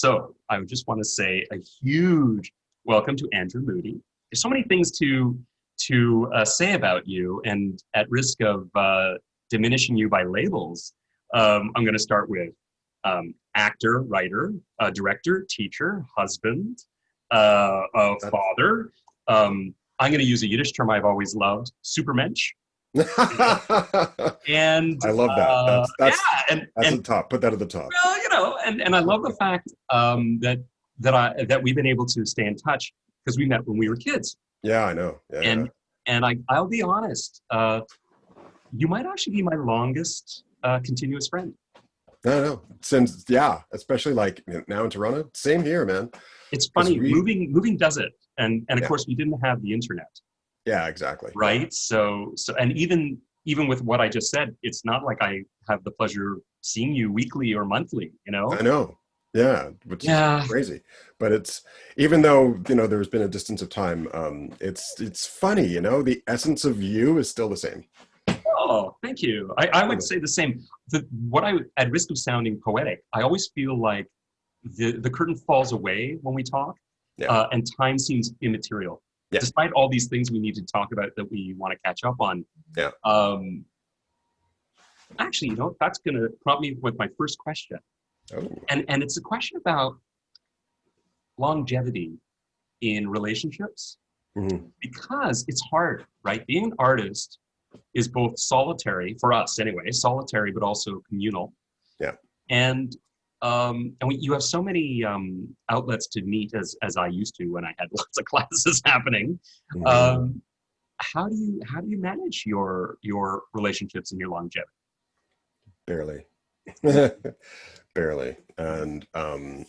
So I would just want to say a huge welcome to Andrew Moodie. There's so many things to say about you, and at risk of diminishing you by labels, I'm going to start with actor, writer, director, teacher, husband, father. I'm going to use a Yiddish term I've always loved, supermensch. And I love that. yeah, That's and the top. Put that at the top. well, and I love the fact that we've been able to stay in touch because we met when we were kids. Yeah, I know. Yeah, And I'll be honest, you might actually be my longest continuous friend. No. Since especially like now in Toronto. Same here, man. It's funny, moving does it, and of course we didn't have the internet. Yeah, exactly. Right. So and even with what I just said, it's not like I have the pleasure of seeing you weekly or monthly. I know. Yeah, which is crazy. But it's, even though there's been a distance of time, it's funny. The essence of you is still the same. Oh, thank you. I would say the same. At risk of sounding poetic, I always feel like the curtain falls away when we talk, and time seems immaterial. Yeah. Despite all these things we need to talk about that we want to catch up on. Yeah. Actually, that's going to prompt me with my first question. Oh. And it's a question about longevity in relationships, because it's hard, right? Being an artist is both solitary, for us anyway, solitary, but also communal. Yeah. And you have so many outlets to meet as I used to when I had lots of classes happening. How do you manage your relationships and your longevity? Barely. Barely. And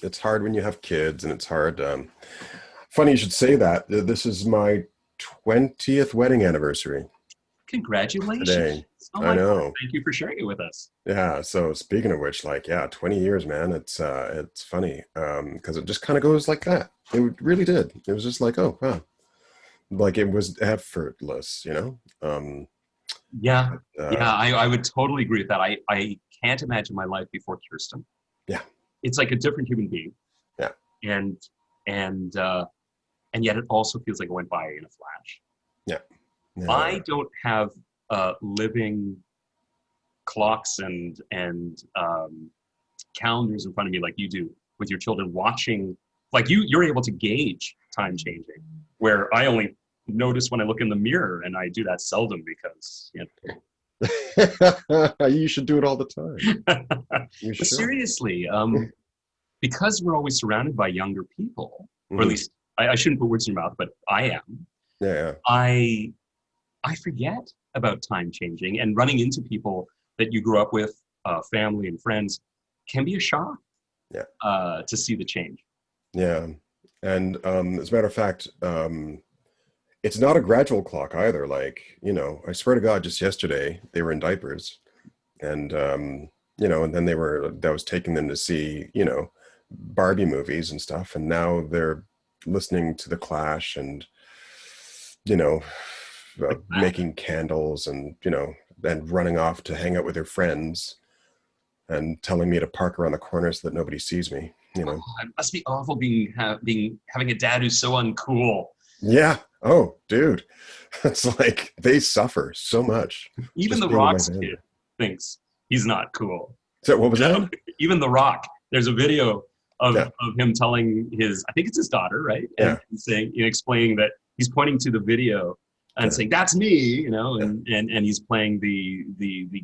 it's hard when you have kids, and it's hard. Funny you should say that. This is my 20th wedding anniversary. Congratulations. Today. Oh I know. God. Thank you for sharing it with us. Yeah. So speaking of which, 20 years, man, it's funny. Because it just kind of goes like that. It really did. It was just like, oh, wow. Like it was effortless, I would totally agree with that. I can't imagine my life before Kirsten. Yeah. It's like a different human being. Yeah. And yet it also feels like it went by in a flash. Yeah. I don't have living clocks and calendars in front of me like you do with your children watching. Like you're able to gauge time changing, where I only notice when I look in the mirror, and I do that seldom because you should do it all the time. But seriously, because we're always surrounded by younger people, or at least I shouldn't put words in your mouth, but I am. Yeah. I forget about time changing, and running into people that you grew up with, family and friends, can be a shock. Yeah. To see the change. Yeah. And as a matter of fact, it's not a gradual clock either. I swear to God, just yesterday they were in diapers, and and then I was taking them to see, Barbie movies and stuff, and now they're listening to The Clash and making candles and and running off to hang out with their friends and telling me to park around the corner so that nobody sees me. It must be awful having a dad who's so uncool. Yeah. Oh, dude. It's like they suffer so much. Even The Rock's kid thinks he's not cool. So what was that? Even The Rock. There's a video of him telling I think it's his daughter, right? And saying, explaining that he's pointing to the video and saying, "That's me," and he's playing the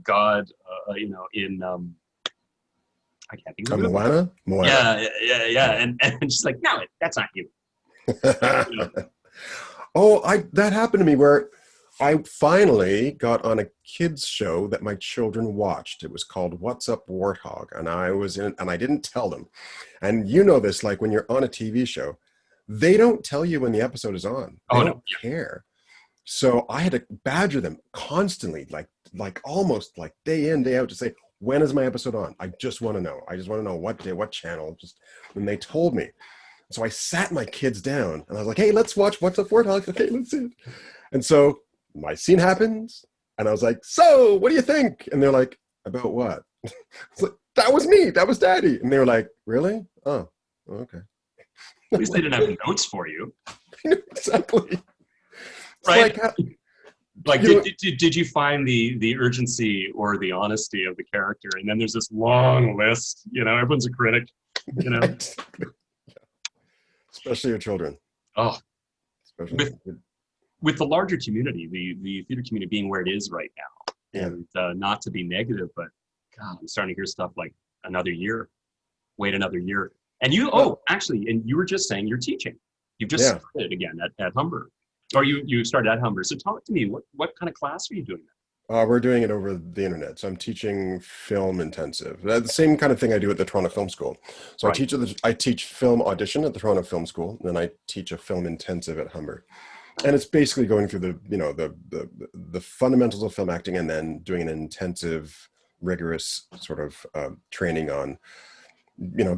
god, in I can't think of it. Moana? Yeah. And she's like, "No, that's not you." Oh, that happened to me where I finally got on a kids show that my children watched. It was called What's Up, Warthog, and I was in, and I didn't tell them. And this, like when you're on a TV show, they don't tell you when the episode is on. They don't care. So I had to badger them constantly, like almost like day in, day out, to say, when is my episode on? I just want to know. I just want to know what day, what channel. Just when they told me. So I sat my kids down and I was like, hey, let's watch What's Up, Warthog. Okay, let's see it. And so my scene happens and I was like, so what do you think? And they're like, about what? It's like, that was me. That was Daddy. And they were like, really? Oh, Okay. At least they didn't have notes for you, Exactly. It's right? like, Like, you know, did you find the urgency or the honesty of the character? And then there's this long list. You know, everyone's a critic. You know, especially your children. oh, Especially. with the larger community, the theater community being where it is right now, Yeah. and not to be negative, but God, I'm starting to hear stuff like another year, wait another year. And you, Well, actually, and you were just saying you're teaching. You've just yeah. started again at Humber, or you started at Humber. So talk to me. What kind of class are you doing? We're doing it over the internet. So I'm teaching film intensive. The same kind of thing I do at the Toronto Film School. So Right. I teach film audition at the Toronto Film School, and then I teach a film intensive at Humber. And it's basically going through the fundamentals of film acting, and then doing an intensive, rigorous sort of training on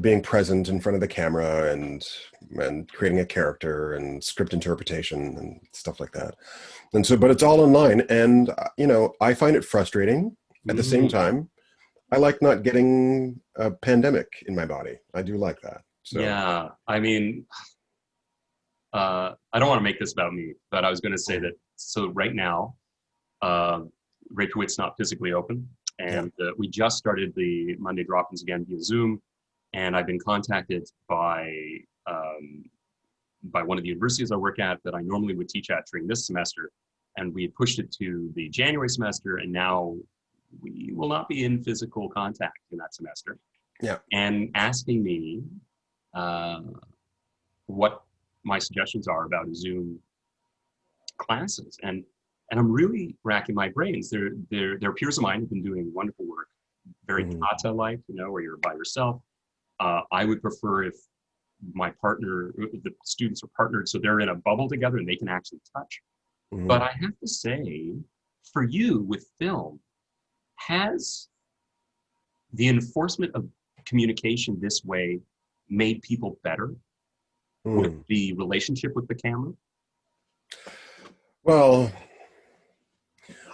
being present in front of the camera and creating a character and script interpretation and stuff like that. And so, but it's all online, and I find it frustrating. At the same Mm, time, I like not getting a pandemic in my body. I do like that. So yeah. I mean, I don't want to make this about me, but I was going to say that. So right now, uh, Reykjavik's not physically open, yeah, and we just started the Monday drop-ins again via Zoom. And I've been contacted um, by one of the universities I work at that I normally would teach at during this semester, and we pushed it to the January semester, and now we will not be in physical contact in that semester. yeah. And asking me uh, what my suggestions are about Zoom classes, and I'm really racking my brains. There are peers of mine who've been doing wonderful work, very Mhm. kata-like, where you're by yourself. I would prefer if my partner, the students are partnered, so they're in a bubble together and they can actually touch. But Mhm. I have to say, for you with film, has the enforcement of communication this way made people better with Mm. the relationship with the camera? Well,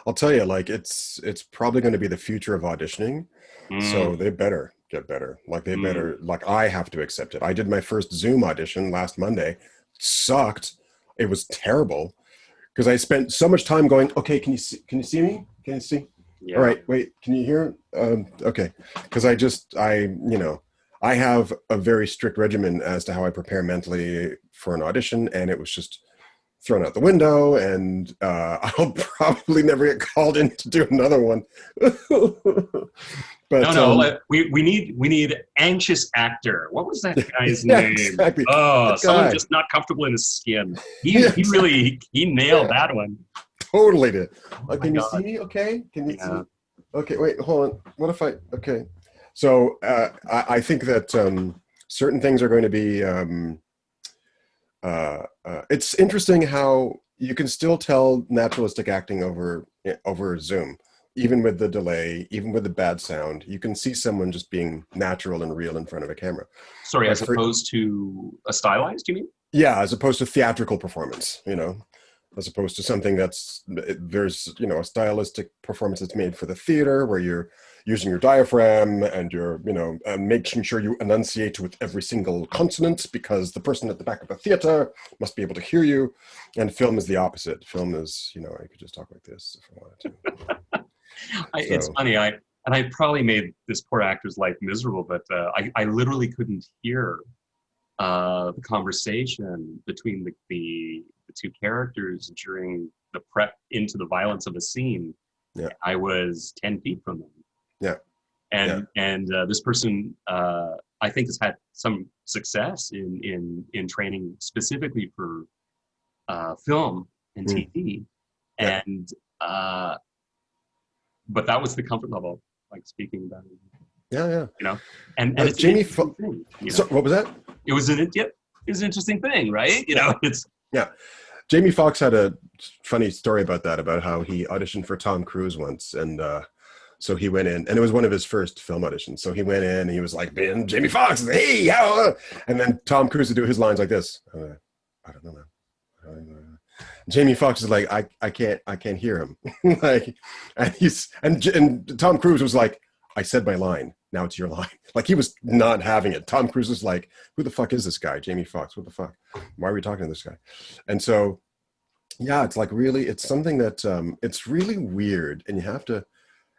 I'll tell you, like it's probably going to be the future of auditioning. So Mm, they better get better. Like they mm. better, like I have to accept it. I did my first Zoom audition last Monday. Sucked. It was terrible because I spent so much time going, okay, can you see me? Can you see? All Yeah. right, wait, can you hear? Okay. Because I have a very strict regimen as to how I prepare mentally for an audition, and it was just thrown out the window, and I'll probably never get called in to do another one. No, But no. We need anxious actor. What was that guy's yeah, name? exactly. Oh, That someone guy. just not comfortable in his skin. Yeah, He really he nailed that one. totally did. Oh my Can you see God. me? Okay. Can you Yeah. see? Okay, wait, hold on. What if I? Okay. So I think that certain things are going to be. It's interesting how you can still tell naturalistic acting over Zoom, even with the delay, even with the bad sound. You can see someone just being natural and real in front of a camera. Sorry, Like as for opposed to a stylized, you mean? yeah, as opposed to theatrical performance, as opposed to something there's a stylistic performance that's made for the theater where you're using your diaphragm and you're making sure you enunciate with every single consonant because the person at the back of the theater must be able to hear you. And film is the opposite. Film is I could just talk like this if I wanted to. It's So funny. I probably made this poor actor's life miserable, but I literally couldn't hear the conversation between the two characters during the prep into the violence of a scene. yeah, I was 10 feet from them. yeah, yeah. And this person I think has had some success in training specifically for film and Mm, TV, yeah, and but that was the comfort level, like speaking about it, yeah, yeah. you know, and it's an Jamie, interesting thing, so what was that? It was yep, it was an interesting thing, right? Yeah, It's yeah. Jamie Foxx had a funny story about that, about how he auditioned for Tom Cruise once, and so he went in, and it was one of his first film auditions. So he went in, and he was like, "Ben, Jamie Foxx, hey, how?" And then Tom Cruise would do his lines like this. I don't know, man. I don't know. Jamie Foxx is like, I can't hear him. Like, and Tom Cruise was like, I said my line. Now it's your line. Like he was not having it. Tom Cruise is like, who the fuck is this guy? Jamie Foxx, what the fuck? Why are we talking to this guy? And so, yeah, it's like really, it's something that it's really weird, and you have to.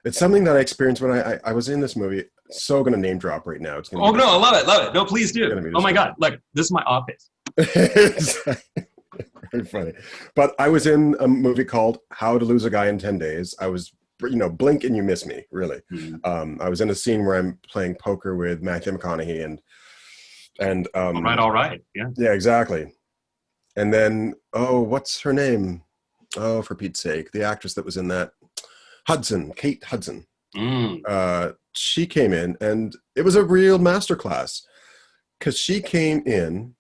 It's something that I experienced when I was in this movie. So going to name drop right now. It's going to. Oh no, I love it. No, please do. Oh my God, look, this is my office. Very funny. But I was in a movie called How to Lose a Guy in 10 Days. I was, blink and you miss me, really. Mm-hmm. I was in a scene where I'm playing poker with Matthew McConaughey and all right. Yeah. Yeah, exactly. And then, what's her name? Oh, for Pete's sake, the actress that was in that. Kate Hudson. She came in, and it was a real masterclass because she came in.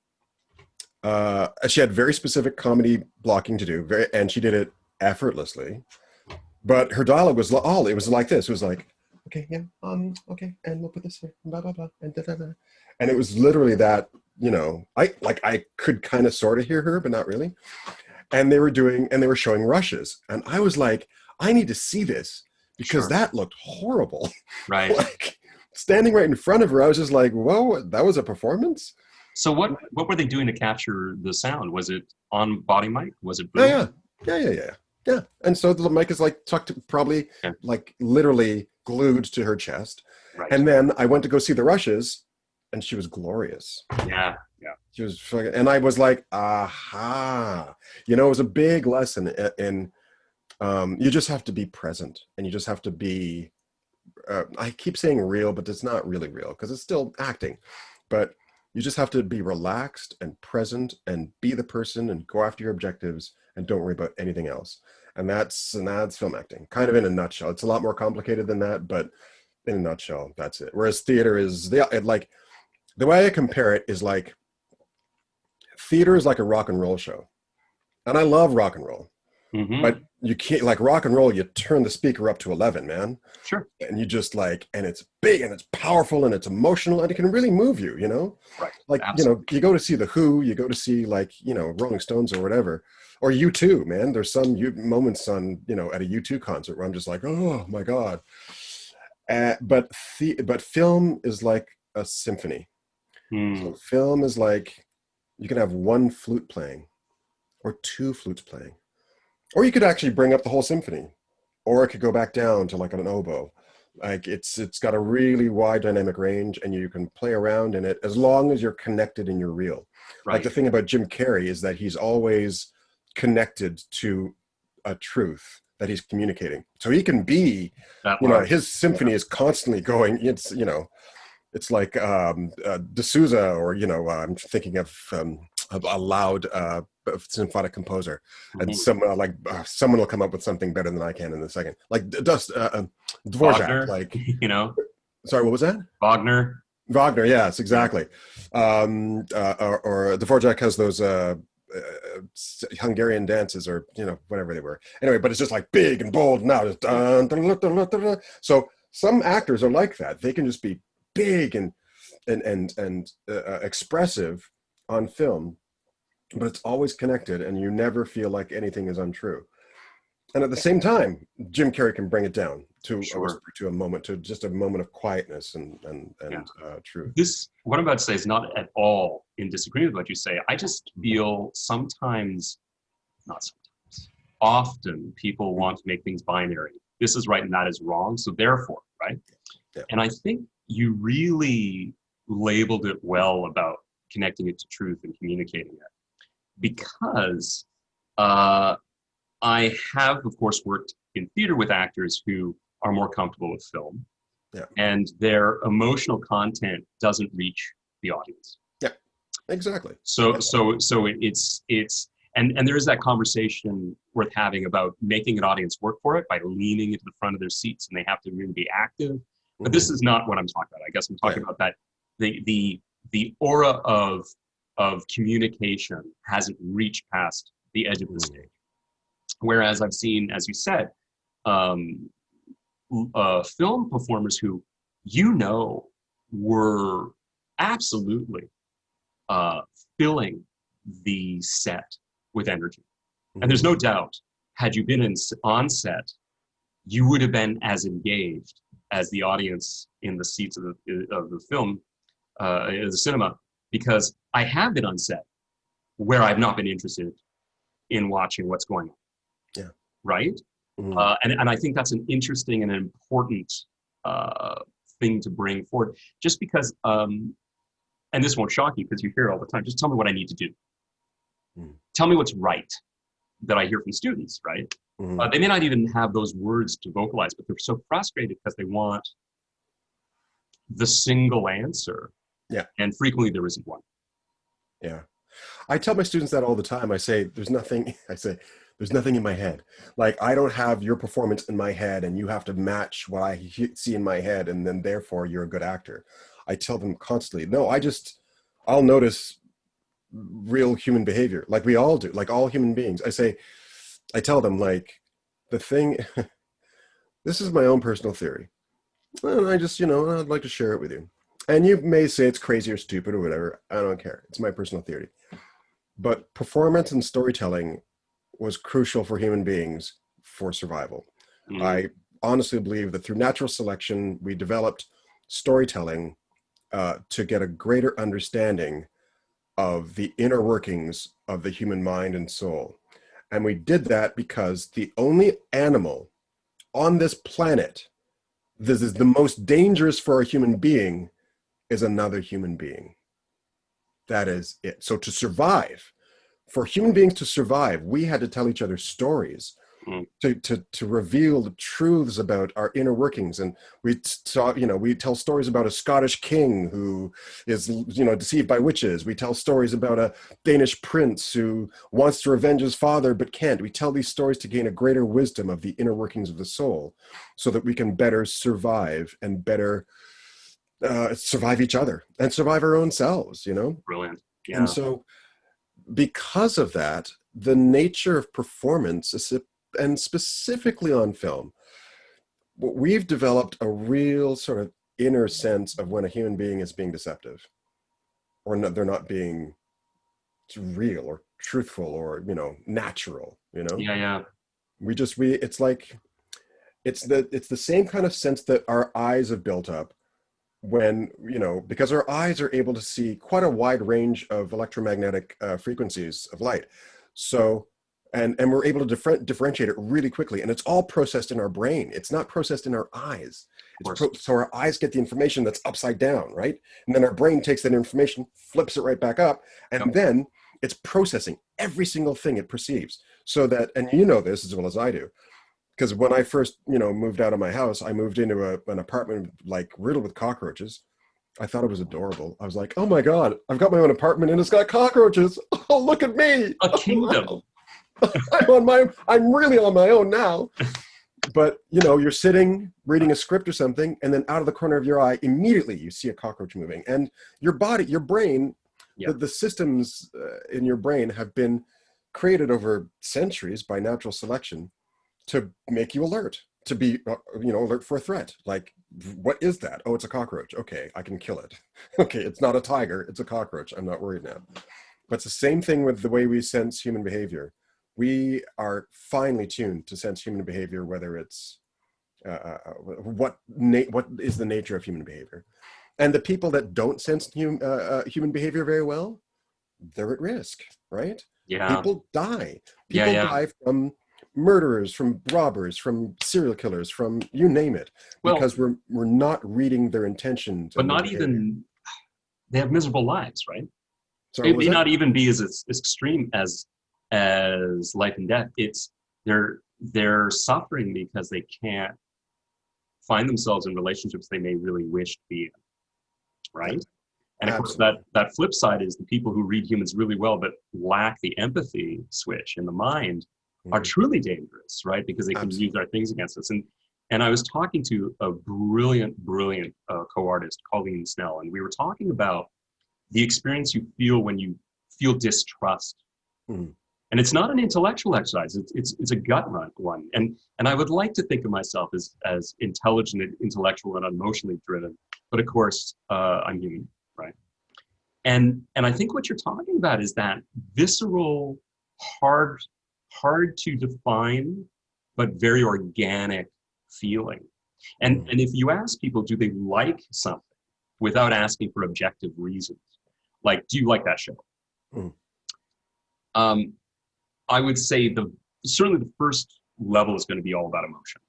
She had very specific comedy blocking to do, and she did it effortlessly. But her dialogue was it was like this. It was like, okay, yeah, okay, and we'll put this here, blah blah blah, and da da da. And it was literally that. I could kind of sort of hear her, but not really. And they were showing rushes, and I was like, I need to see this because that looked horrible. Right. Like standing right in front of her, I was just like, whoa, that was a performance. So what were they doing to capture the sound? Was it on body mic? Was it boom? Yeah. And so the mic is like tucked, probably like literally glued to her chest. Right. And then I went to go see the rushes, and she was glorious. Yeah. She was fucking, and I was like, aha. It was a big lesson in you just have to be present, and you just have to be, I keep saying real, but it's not really real because it's still acting. But you just have to be relaxed and present and be the person and go after your objectives and don't worry about anything else. And that's film acting, kind of in a nutshell. It's a lot more complicated than that, but in a nutshell, that's it. Whereas theater is, like, the way I compare it is like, theater is like a rock and roll show. And I love rock and roll. Mm-hmm. But you can't, like rock and roll, you turn the speaker up to 11, man. Sure. And you just like, and it's big and it's powerful and it's emotional and it can really move you, Right. Like, absolutely. You go to see The Who, you go to see like, Rolling Stones or whatever, or U2, man. There's some moments on, at a U2 concert where I'm just like, oh my God. But film is like a symphony. So film is like, you can have one flute playing or two flutes playing. Or you could actually bring up the whole symphony, or it could go back down to like an oboe. Like it's got a really wide dynamic range, and you can play around in it as long as you're connected and you're real. Right. Like the thing about Jim Carrey is that he's always connected to a truth that he's communicating. So he can be, his symphony is constantly going. It's like D'Souza, or I'm thinking of a loud symphonic composer, and someone will come up with something better than I can in a second. Like Dvorak, Wagner, like Sorry, what was that? Wagner, yes, exactly. Or Dvorak has those Hungarian dances, or whatever they were. Anyway, but it's just like big and bold. Now just dun, dun, dun, dun, dun, dun. So some actors are like that. They can just be big and expressive on film, but it's always connected, and you never feel like anything is untrue. And at the same time, Jim Carrey can bring it down to a whisper, to a moment, to just a moment of quietness and truth. This, what I'm about to say, is not at all in disagreement with what you say. I just feel often people want to make things binary. This is right and that is wrong, so therefore, right? Yeah. And I think you really labeled it well about connecting it to truth and communicating it. Because I have, of course, worked in theater with actors who are more comfortable with film, and their emotional content doesn't reach the audience. Yeah, exactly. So it's and there is that conversation worth having about making an audience work for it by leaning into the front of their seats, and they have to really be active. But this is not what I'm talking about. I guess I'm talking about that the aura of communication hasn't reached past the edge of the stage. Whereas I've seen, as you said, film performers who, were absolutely filling the set with energy. And there's no doubt, had you been on set, you would have been as engaged as the audience in the seats of the film, the cinema, because I have been on set where I've not been interested in watching what's going on. Yeah. Right? Mhm. And I think that's an interesting and an important thing to bring forward. Just because, and this won't shock you because you hear it all the time, just tell me what I need to do. Mhm. Tell me what's right, that I hear from students, right? Mhm. They may not even have those words to vocalize, but they're so frustrated because they want the single answer. Yeah. And frequently there isn't one. Yeah. I tell my students that all the time. I say, there's nothing in my head. Like, I don't have your performance in my head and you have to match what I see in my head. And then therefore you're a good actor. I tell them constantly, no, I'll notice real human behavior like we all do, like all human beings. I tell them, like, the thing, this is my own personal theory. And I just, I'd like to share it with you. And you may say it's crazy or stupid or whatever. I don't care. It's my personal theory. But performance and storytelling was crucial for human beings for survival. Mm. I honestly believe that through natural selection, we developed storytelling to get a greater understanding of the inner workings of the human mind and soul. And we did that because the only animal on this planet that is the most dangerous for a human being is another human being. That is it. So to survive, for human beings to survive, we had to tell each other stories Mm. to reveal the truths about our inner workings. And we tell stories about a Scottish king who is, deceived by witches. We tell stories about a Danish prince who wants to revenge his father but can't. We tell these stories to gain a greater wisdom of the inner workings of the soul so that we can better survive and better survive each other and survive our own selves, Brilliant. And Yeah. so because of that, the nature of performance, and specifically on film, we've developed a real sort of inner sense of when a human being is being deceptive or not, they're not being real or truthful or, natural, Yeah, yeah. it's like, it's the same kind of sense that our eyes have built up when, because our eyes are able to see quite a wide range of electromagnetic frequencies of light. So, and we're able to differentiate it really quickly. And it's all processed in our brain. It's not processed in our eyes. Of course. So our eyes get the information that's upside down, right? And then our brain takes that information, flips it right back up, and Yep. then it's processing every single thing it perceives. So that, and you know this as well as I do, because when I first, moved out of my house, I moved into an apartment like riddled with cockroaches. I thought it was adorable. I was like, oh my God, I've got my own apartment and it's got cockroaches. Oh, look at me. A kingdom. I'm really on my own now. But, you're sitting, reading a script or something, and then out of the corner of your eye, immediately you see a cockroach moving. And your body, your brain, Yeah. the systems in your brain have been created over centuries by natural selection to make you alert, to be, alert for a threat. Like, what is that? Oh, it's a cockroach. Okay, I can kill it. Okay, it's not a tiger, it's a cockroach. I'm not worried now. But it's the same thing with the way we sense human behavior. We are finely tuned to sense human behavior, whether it's what is the nature of human behavior. And the people that don't sense human behavior very well, they're at risk, right? Yeah. People die. Yeah, People yeah. die from murderers, from robbers, from serial killers, from you name it, Well, because we're not reading their intentions. but And their not behavior. even, they have miserable lives, right? Sorry, It what was may that? not even be as extreme as life and death. It's they're suffering because they can't find themselves in relationships they may really wish to be in, Yeah, right? And of course, absolutely. that flip side is the people who read humans really well but lack the empathy switch in the mind are Mhm. truly dangerous, right? Because they can use Absolutely. our things against us. And I was talking to a brilliant co-artist, Colleen Snell, and we were talking about the experience you feel when you feel distrust. Mhm. And it's not an intellectual exercise; it's a gut run one. And I would like to think of myself as intelligent, and intellectual, and emotionally driven. But of course, I'm human, right? And I think what you're talking about is that visceral, hard to define, but very organic feeling. Mm. And if you ask people, do they like something without asking for objective reasons, like, do you like that show? Mm. Um, I would say certainly the first level is going to be all about emotion.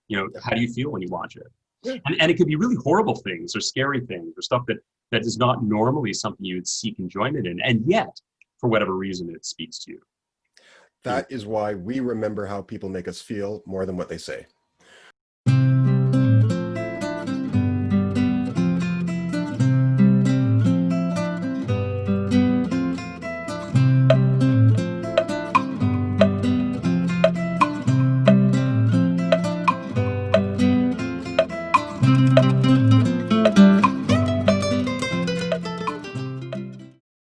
You know, Yeah. how do you feel when you watch it? Yeah. And it could be really horrible things or scary things or stuff that is not normally something you would seek enjoyment in. And yet, for whatever reason, it speaks to you. You know, That is why we remember how people make us feel more than what they say.